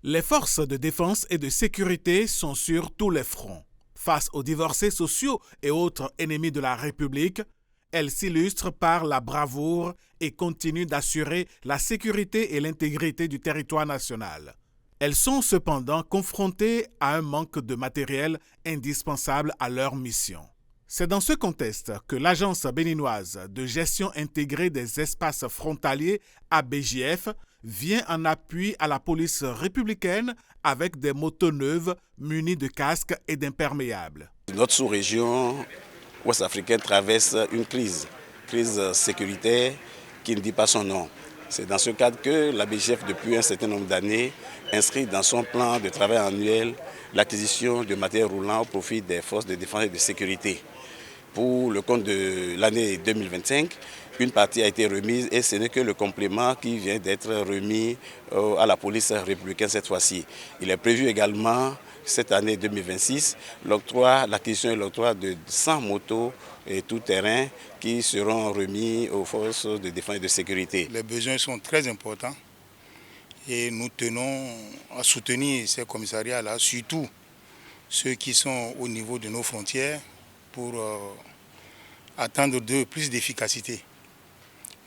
Les forces de défense et de sécurité sont sur tous les fronts. Face aux divorcés sociaux et autres ennemis de la République, elles s'illustrent par la bravoure et continuent d'assurer la sécurité et l'intégrité du territoire national. Elles sont cependant confrontées à un manque de matériel indispensable à leur mission. C'est dans ce contexte que l'Agence béninoise de gestion intégrée des espaces frontaliers, ABJF, vient en appui à la police républicaine avec des motos neuves munies de casques et d'imperméables. Notre sous-région ouest-africaine traverse une crise sécuritaire qui ne dit pas son nom. C'est dans ce cadre que l'ABJF, depuis un certain nombre d'années, inscrit dans son plan de travail annuel l'acquisition de matériel roulant au profit des forces de défense et de sécurité. Pour le compte de l'année 2025, une partie a été remise et ce n'est que le complément qui vient d'être remis à la police républicaine cette fois-ci. Il est prévu également cette année 2026 l'acquisition et l'octroi de 100 motos et tout-terrain qui seront remis aux forces de défense et de sécurité. Les besoins sont très importants et nous tenons à soutenir ces commissariats-là, surtout ceux qui sont au niveau de nos frontières, pour attendre d'eux plus d'efficacité.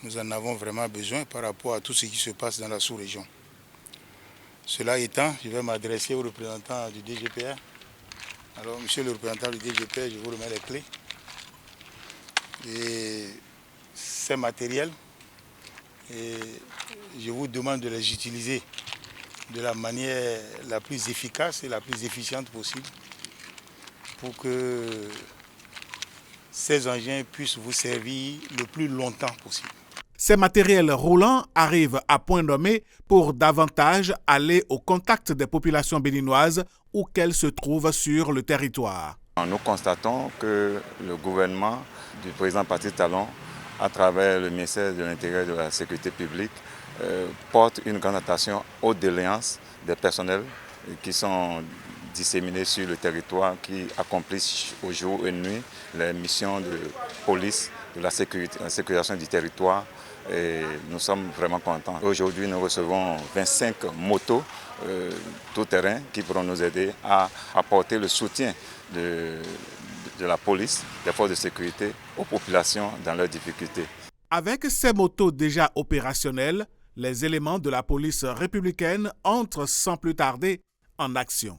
Nous en avons vraiment besoin par rapport à tout ce qui se passe dans la sous-région. Cela étant, je vais m'adresser au représentant du DGPR. Alors, monsieur le représentant du DGPR, je vous remets les clés. Et ces matériels, et je vous demande de les utiliser de la manière la plus efficace et la plus efficiente possible pour que ces engins puissent vous servir le plus longtemps possible. Ces matériels roulants arrivent à point nommé pour davantage aller au contact des populations béninoises où qu'elles se trouvent sur le territoire. Nous constatons que le gouvernement du président Patrice Talon, à travers le ministère de l'Intérieur et de la Sécurité publique, porte une grande attention aux doléances des personnels qui sont disséminés sur le territoire, qui accomplissent au jour et nuit les missions de police, de la sécurisation du territoire. Et nous sommes vraiment contents. Aujourd'hui, nous recevons 25 motos tout-terrain qui pourront nous aider à apporter le soutien de la police, des forces de sécurité aux populations dans leurs difficultés. Avec ces motos déjà opérationnelles, les éléments de la police républicaine entrent sans plus tarder en action.